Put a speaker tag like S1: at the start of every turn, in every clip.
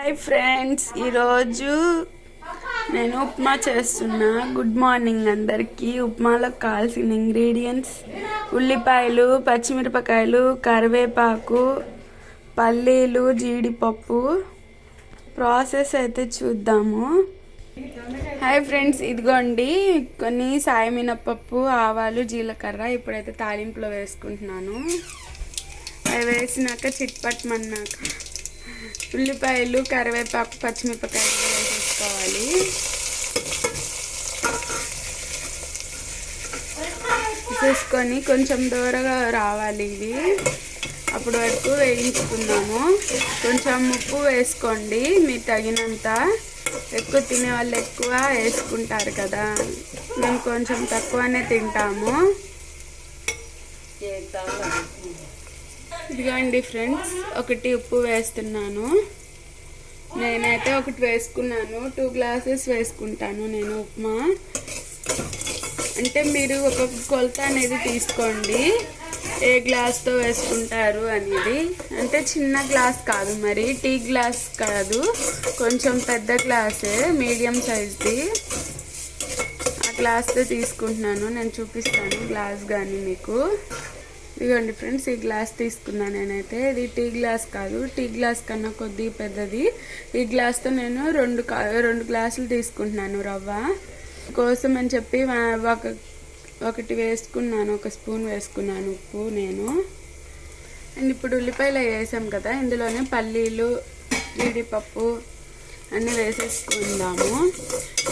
S1: Hi friends, ఈరోజు నేను ఉప్మా చేస్తున్నా. గుడ్ మార్నింగ్ అందరికీ. ఉప్మాలో కావాల్సిన ఇంగ్రీడియంట్స్: ఉల్లిపాయలు, పచ్చిమిరపకాయలు, కరివేపాకు, పల్లీలు, జీడిపప్పు. ప్రాసెస్ అయితే చూద్దాము. హాయ్ ఫ్రెండ్స్, ఇదిగోండి కొన్ని సాయి మినపప్పు, ఆవాలు, జీలకర్ర ఇప్పుడైతే తాలింపులో వేసుకుంటున్నాను. అవి వేసినాక చిట్పట్టమన్నాక ఉల్లిపాయలు, కరివేపాకు, పచ్చిమిరపకాయలు వేసేసుకోవాలి. వేసుకొని కొంచెం దూరగా రావాలి ఇవి. అప్పటి వరకు వేయించుకుందాము. కొంచెం ఉప్పు వేసుకోండి మీకు తగినంత. ఎక్కువ తినే వాళ్ళు ఎక్కువ వేసుకుంటారు కదా, మేము కొంచెం తక్కువనే తింటాము. ఇదిగోండి ఫ్రెండ్స్, ఒకటి ఉప్పు వేస్తున్నాను. నేనైతే ఒకటి వేసుకున్నాను. 2 గ్లాసెస్ వేసుకుంటాను నేను ఉప్మా. అంటే మీరు ఒక కొలత అనేది తీసుకోండి, ఏ గ్లాస్తో వేసుకుంటారు అనేది. అంటే చిన్న గ్లాస్ కాదు, మరి టీ గ్లాస్ కాదు, కొంచెం పెద్ద గ్లాసే, మీడియం సైజ్ది. ఆ గ్లాస్తో తీసుకుంటున్నాను. నేను చూపిస్తాను గ్లాస్ కానీ మీకు. ఇదిగోండి ఫ్రెండ్స్, ఈ గ్లాస్ తీసుకున్నాను నేనైతే. ఇది టీ గ్లాస్ కాదు, టీ గ్లాస్ కన్నా కొద్దిగా పెద్దది. ఈ గ్లాస్తో నేను రెండు గ్లాసులు తీసుకుంటున్నాను రవ్వ కోసం అని చెప్పి. ఒకటి వేసుకున్నాను, 1 స్పూన్ వేసుకున్నాను ఉప్పు నేను. అండ్ ఇప్పుడు ఉల్లిపాయలు వేసాం కదా, ఇందులోనే పల్లీలు, జీడిపప్పు అన్నీ వేసేసుకుందాము.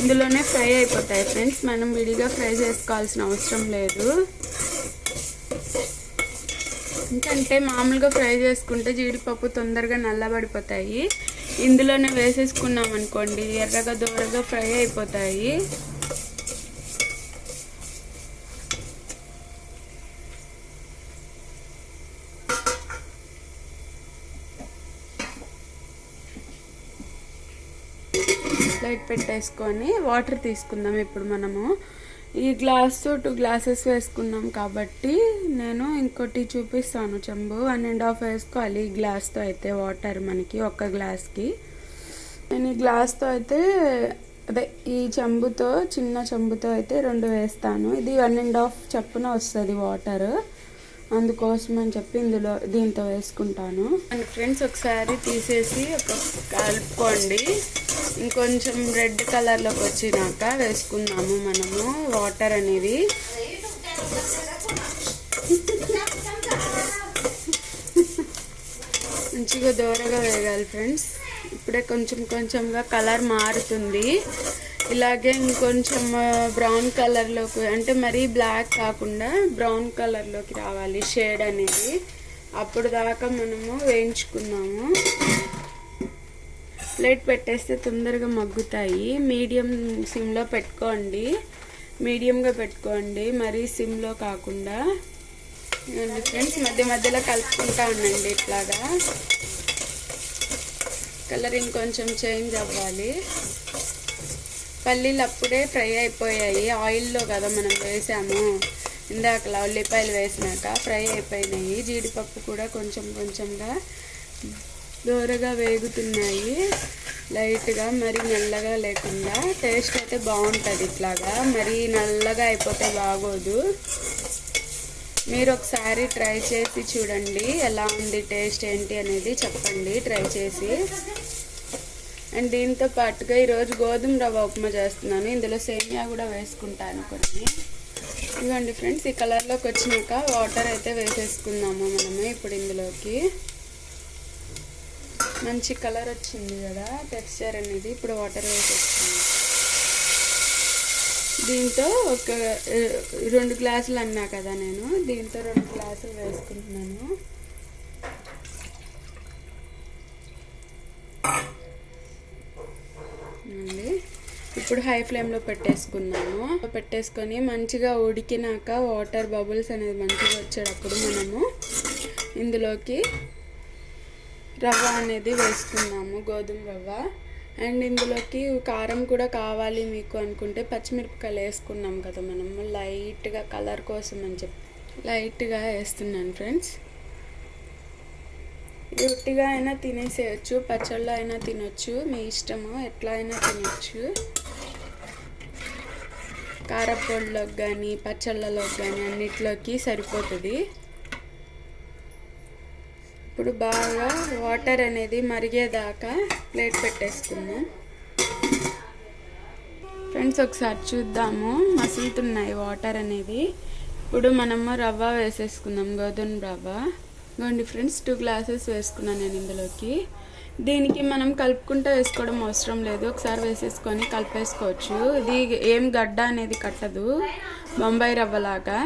S1: ఇందులోనే ఫ్రై అయిపోతాయి ఫ్రెండ్స్, మనం విడిగా ఫ్రై చేసుకోవాల్సిన అవసరం లేదు. ఎందుకంటే మామూలుగా ఫ్రై చేసుకుంటే జీడిపప్పు తొందరగా నల్లబడిపోతాయి. ఇందులోనే వేసేసుకున్నాం అనుకోండి, ఎర్రగా దూరగా ఫ్రై అయిపోతాయి. లైట్ పెట్టేసుకొని వాటర్ తీసుకుందాం ఇప్పుడు మనము. ఈ గ్లాస్తో 2 గ్లాసెస్ వేసుకున్నాం కాబట్టి నేను ఇంకోటి చూపిస్తాను. చెంబు 1.5 వేసుకోవాలి ఈ గ్లాస్తో అయితే వాటర్ మనకి ఒక గ్లాస్కి. నేను ఈ గ్లాస్తో అయితే ఈ చెంబుతో, చిన్న చెంబుతో అయితే 2 వేస్తాను. ఇది 1.5 చప్పున వస్తుంది వాటర్, అందుకోసం అని చెప్పి దీంతో వేసుకుంటాను. అండ్ ఫ్రెండ్స్, ఒకసారి తీసేసి కలుపుకోండి. ఇంకొంచెం రెడ్ కలర్లోకి వచ్చినాక వేసుకుందాము మనము వాటర్ అనేది. మంచిగా దూరగా వేగాలి ఫ్రెండ్స్. ఇప్పుడే కొంచెంగా కలర్ మారుతుంది. ఇలాగే ఇంకొంచెం బ్రౌన్ కలర్లోకి, అంటే మరీ బ్లాక్ కాకుండా బ్రౌన్ కలర్లోకి రావాలి షేడ్ అనేది. అప్పుడు దాకా మనము వేయించుకున్నాము. ప్లేట్ పెట్టేస్తే తొందరగా మగ్గుతాయి. మీడియం సిమ్లో పెట్టుకోండి, మీడియంగా పెట్టుకోండి, మరీ సిమ్లో కాకుండా. ఫ్రెండ్స్, మధ్యలో కలుపుకుంటా ఉండండి ఇట్లాగా. కలర్ ఇంకొంచెం చేంజ్ అవ్వాలి. పల్లీలు అప్పుడే ఫ్రై అయిపోయాయి, ఆయిల్లో కదా మనం వేసాము ఇందాకలా. ఉల్లిపాయలు వేసినాక ఫ్రై అయిపోయినాయి. జీడిపప్పు కూడా కొంచెంగా దూరగా వేగుతున్నాయి లైట్గా, మరి నల్లగా లేకుండా. టేస్ట్ అయితే బాగుంటుంది ఇట్లాగా, మరి నల్లగా అయిపోతే బాగోదు. మీరు ఒకసారి ట్రై చేసి చూడండి, ఎలా ఉంది టేస్ట్ ఏంటి అనేది చెప్పండి ట్రై చేసి. అండ్ దీంతో పాటుగా ఈరోజు గోధుమ రవ్వ ఉప్మా చేస్తున్నాను. ఇందులో సేమియా కూడా వేసుకుంటాను కొన్ని. ఇదిగోండి ఫ్రెండ్స్, ఈ కలర్లోకి వచ్చినాక వాటర్ అయితే వేసేసుకుందాము మనము. ఇప్పుడు ఇందులోకి మంచి కలర్ వచ్చింది కదా టెక్స్చర్ అనేది. ఇప్పుడు వాటర్ వేసేసుకున్నాం. దీంతో 2 గ్లాసులు అన్నా కదా నేను, దీంతో 2 గ్లాసులు వేసుకుంటున్నాను. ఇప్పుడు హై ఫ్లేమ్లో పెట్టేసుకొని మంచిగా ఉడికినాక వాటర్ బబుల్స్ అనేది మంచిగా వచ్చేటప్పుడు మనము ఇందులోకి రవ్వ అనేది వేసుకున్నాము, గోధుమ రవ్వ. అండ్ ఇందులోకి కారం కూడా కావాలి మీకు అనుకుంటే పచ్చిమిరపకాయలు వేసుకున్నాం కదా మనము, లైట్గా కలర్ కోసం అని చెప్పి లైట్గా వేస్తున్నాను ఫ్రెండ్స్. ఇది ఉట్టిగా అయినా తినేసేయచ్చు, పచ్చళ్ళలో అయినా తినొచ్చు, మీ ఇష్టము, ఎట్లా అయినా తినొచ్చు. కారపొడిలోకి కానీ పచ్చళ్ళలోకి కానీ అన్నిట్లోకి సరిపోతుంది. ఇప్పుడు బాగా వాటర్ అనేది మరిగేదాకా ప్లేట్ పెట్టేసుకుందాం. ఫ్రెండ్స్ ఒకసారి చూద్దాము, మసులుతున్నాయి వాటర్ అనేది. ఇప్పుడు మనము రవ్వ వేసేసుకుందాం, గోధుమ రవ్వ. ఇదిగోండి ఫ్రెండ్స్ 2 గ్లాసెస్ వేసుకున్నాను నేను ఇందులోకి. దీనికి మనం కలుపుకుంటూ వేసుకోవడం అవసరం లేదు, ఒకసారి వేసేసుకొని కలిపేసుకోవచ్చు. ఇది ఏం గడ్డ అనేది కట్టదు, బొంబాయి రవ్వలాగా.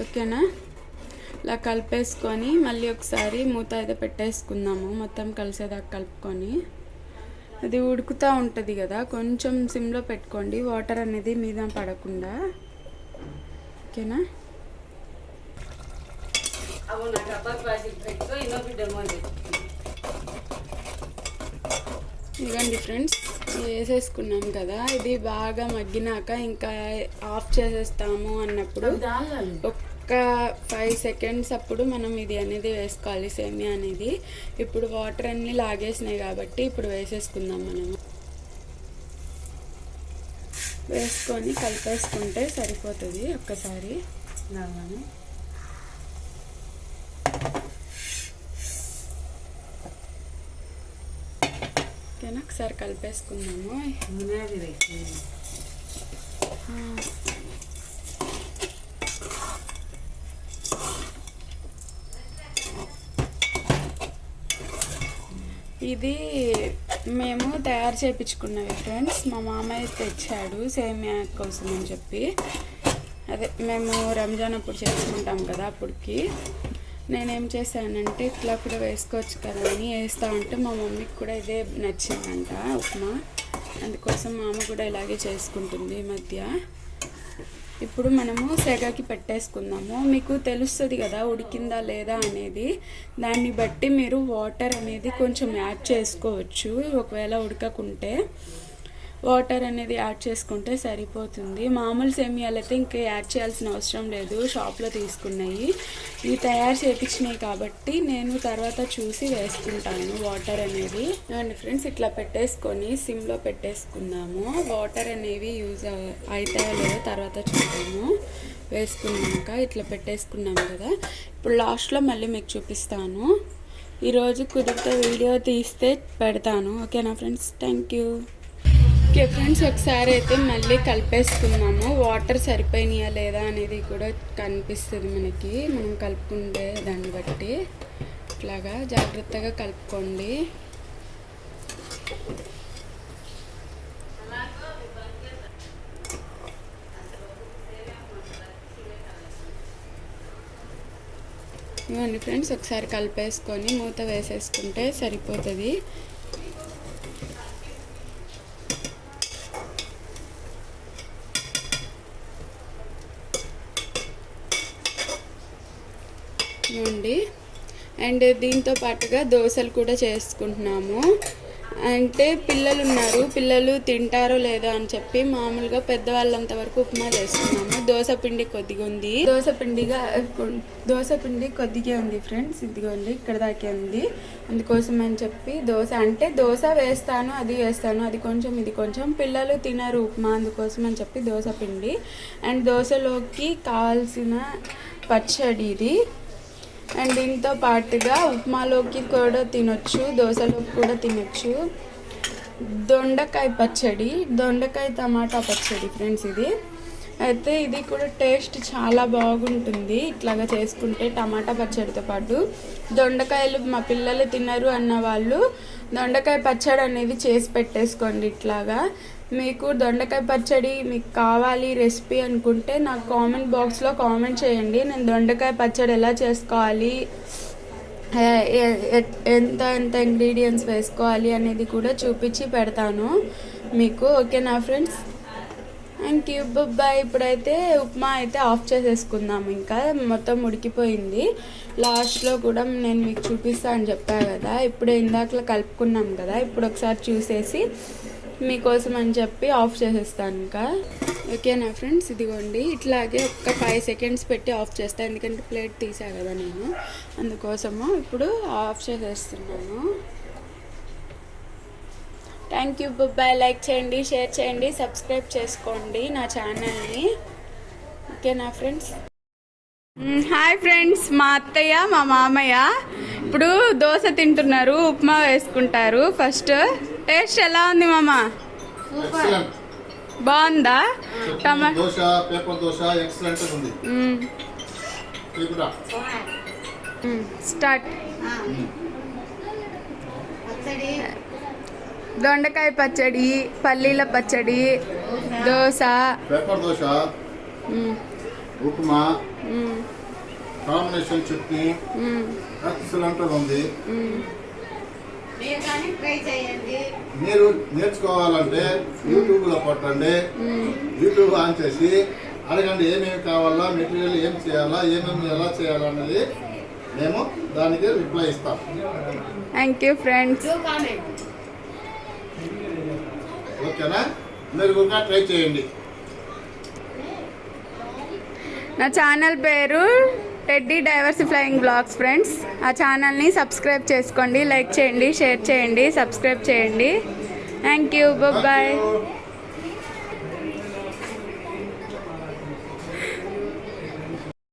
S1: ఓకేనా? ఇలా కలిపేసుకొని మళ్ళీ ఒకసారి మూత అయితే పెట్టేసుకుందాము, మొత్తం కలిసేదాకా కలుపుకొని. అది ఉడుకుతూ ఉంటుంది కదా, కొంచెం సిమ్లో పెట్టుకోండి, వాటర్ అనేది మీద పడకుండా. ఓకేనా? ఇదిగోండి ఫ్రెండ్స్, వేసేసుకున్నాం కదా. ఇది బాగా మగ్గినాక ఇంకా ఆఫ్ చేసేస్తాము అన్నప్పుడు ఒక్క 5 సెకండ్స్ అప్పుడు మనం ఇది అనేది వేసుకోవాలి, సేమియా అనేది. ఇప్పుడు వాటర్ అన్నీ లాగేసినాయి కాబట్టి ఇప్పుడు వేసేసుకుందాం. మనము వేసుకొని కలిపేసుకుంటే సరిపోతుంది ఒక్కసారి. ఓకేనా? ఒకసారి కలిపేసుకుందాము. ఇది మేము తయారు చేయించుకున్నవి ఫ్రెండ్స్, మా మామయ్య తెచ్చాడు సేమియా కోసం అని చెప్పి. అదే మేము రంజాన్ అప్పుడు చేసుకుంటాం కదా, అప్పటికి నేనేం చేశానంటే ఇట్లా కూడా వేసుకోవచ్చు కదా అని వేస్తా ఉంటే మా మమ్మీకి కూడా ఇదే నచ్చిందంట, ఉప్మా. అందుకోసం మా అమ్మ కూడా ఇలాగే చేసుకుంటుంది ఈ మధ్య. ఇప్పుడు మనము సెగకి పెట్టేసుకుందాము. మీకు తెలుస్తుంది కదా ఉడికిందా లేదా అనేది, దాన్ని బట్టి మీరు వాటర్ అనేది కొంచెం యాడ్ చేసుకోవచ్చు. ఒకవేళ ఉడకకుంటే వాటర్ అనేది యాడ్ చేసుకుంటే సరిపోతుంది. మామూలు సేమియాలు అయితే ఇంకా యాడ్ చేయాల్సిన అవసరం లేదు, షాప్లో తీసుకున్నాయి. ఇవి తయారు చేయించినాయి కాబట్టి నేను తర్వాత చూసి వేసుకుంటాను వాటర్ అనేది. అండ్ ఫ్రెండ్స్ ఇట్లా పెట్టేసుకొని సిమ్లో పెట్టేసుకుందాము. వాటర్ అనేవి యూజ్ అవుతాయో లేదో తర్వాత చూద్దాము. వేసుకున్నాక ఇట్లా పెట్టేసుకున్నాము కదా. ఇప్పుడు లాస్ట్లో మళ్ళీ మీకు చూపిస్తాను. ఈరోజు కుదిరితే వీడియో తీస్తే పెడతాను. ఓకేనా friends? Thank you. Okay friends, ఒకసారి అయితే మళ్ళీ కలిపేసుకున్నాము. వాటర్ సరిపోయినాయా లేదా అనేది కూడా కనిపిస్తుంది మనకి, మనం కలుపుకుంటే దాన్ని బట్టి. ఇట్లాగా జాగ్రత్తగా కలుపుకోండి. ఇవ్వండి ఫ్రెండ్స్, ఒకసారి కలిపేసుకొని మూత వేసేసుకుంటే సరిపోతుంది. అండి అండ్ దీంతో పాటుగా దోశలు కూడా చేసుకుంటున్నాము. అంటే పిల్లలు ఉన్నారు, పిల్లలు తింటారో లేదో అని చెప్పి మామూలుగా పెద్దవాళ్ళంత వరకు ఉప్మా చేస్తున్నాము. దోశ పిండి కొద్దిగా ఉంది, దోశ పిండి కొద్దిగా ఉంది ఫ్రెండ్స్. ఇదిగోండి ఇక్కడ దాకే ఉంది. అందుకోసం అని చెప్పి దోశ వేస్తాను, అది వేస్తాను, అది కొంచెం ఇది కొంచెం. పిల్లలు తినరు ఉప్మా, అందుకోసం అని చెప్పి దోశ పిండి. అండ్ దోశలోకి కావాల్సిన పచ్చడి ఇది. అండ్ దీంతో పాటుగా ఉప్మాలోకి కూడా తినొచ్చు, దోశలోకి కూడా తినొచ్చు. దొండకాయ పచ్చడి, దొండకాయ టమాటా పచ్చడి ఫ్రెండ్స్ ఇది. అయితే ఇది కూడా టేస్ట్ చాలా బాగుంటుంది ఇట్లాగా చేసుకుంటే. టమాటా పచ్చడితో పాటు దొండకాయలు మా పిల్లలు తినరు అన్న వాళ్ళు దొండకాయ పచ్చడి అనేది చేసి పెట్టేసుకోండి. ఇట్లాగా మీకు దొండకాయ పచ్చడి మీకు కావాలి రెసిపీ అనుకుంటే నాకు కామెంట్ బాక్స్లో కామెంట్ చేయండి. నేను దొండకాయ పచ్చడి ఎలా చేసుకోవాలి, ఎంత ఇంగ్రీడియంట్స్ వేసుకోవాలి అనేది కూడా చూపించి పెడతాను మీకు. ఓకేనా ఫ్రెండ్స్? Thank you, bye. ఇప్పుడైతే ఉప్మా అయితే ఆఫ్ చేసేసుకుందాం. ఇంకా మొత్తం ఉడికిపోయింది. లాస్ట్లో కూడా నేను మీకు చూపిస్తా అని చెప్పా కదా, ఇప్పుడే ఇందాకలా కలుపుకున్నాం కదా. ఇప్పుడు ఒకసారి చూసేసి మీకోసం అని చెప్పి ఆఫ్ చేసేస్తాను ఇంకా. ఓకేనా ఫ్రెండ్స్, ఇదిగోండి ఇట్లాగే ఒక 5 సెకండ్స్ పెట్టి ఆఫ్ చేస్తాను, ఎందుకంటే ప్లేట్ తీసా కదా నేను, అందుకోసము ఇప్పుడు ఆఫ్ చేసేస్తున్నాను. Thank you, bye. లైక్ చేయండి, షేర్ చేయండి, సబ్స్క్రైబ్ చేసుకోండి నా ఛానల్ని. ఓకేనా ఫ్రెండ్స్. హాయ్ ఫ్రెండ్స్, మా అత్తయ్య మా మామయ్య ఇప్పుడు దోశ తింటున్నారు, ఉప్మా వేసుకుంటారు. ఫస్ట్ టేస్ట్ ఎలా ఉంది మామ? బాగుందా?
S2: దోశ, పేపర్ దోశ ఎక్సలెంట్ ఉంది.
S1: స్టార్ట్. దొండకాయ పచ్చడి, పల్లీల పచ్చడి, dosa,
S2: paper dosa, upma, combination chutney excellent ఉంది. మీరు నేర్చుకోవాలంటే యూట్యూబ్ లో కొట్టండి, యూట్యూబ్ ఆన్ చేసి అడగండి ఏమేమి కావాలా, మెటీరియల్ ఏం చేయాలా, ఏమేమి ఎలా చేయాలన్నది మేము దానికి రిప్లై ఇస్తాం.
S1: Thank you friends.
S2: ఓకేనా, మీరు కూడా ట్రై చేయండి.
S1: నా ఛానల్ పేరు టెడ్డీ డైవర్సిఫైయింగ్ బ్లాగ్స్ ఫ్రెండ్స్. ఆ ఛానల్ని సబ్స్క్రైబ్ చేసుకోండి, లైక్ చేయండి, షేర్ చేయండి, సబ్స్క్రైబ్ చేయండి. Thank you, bye.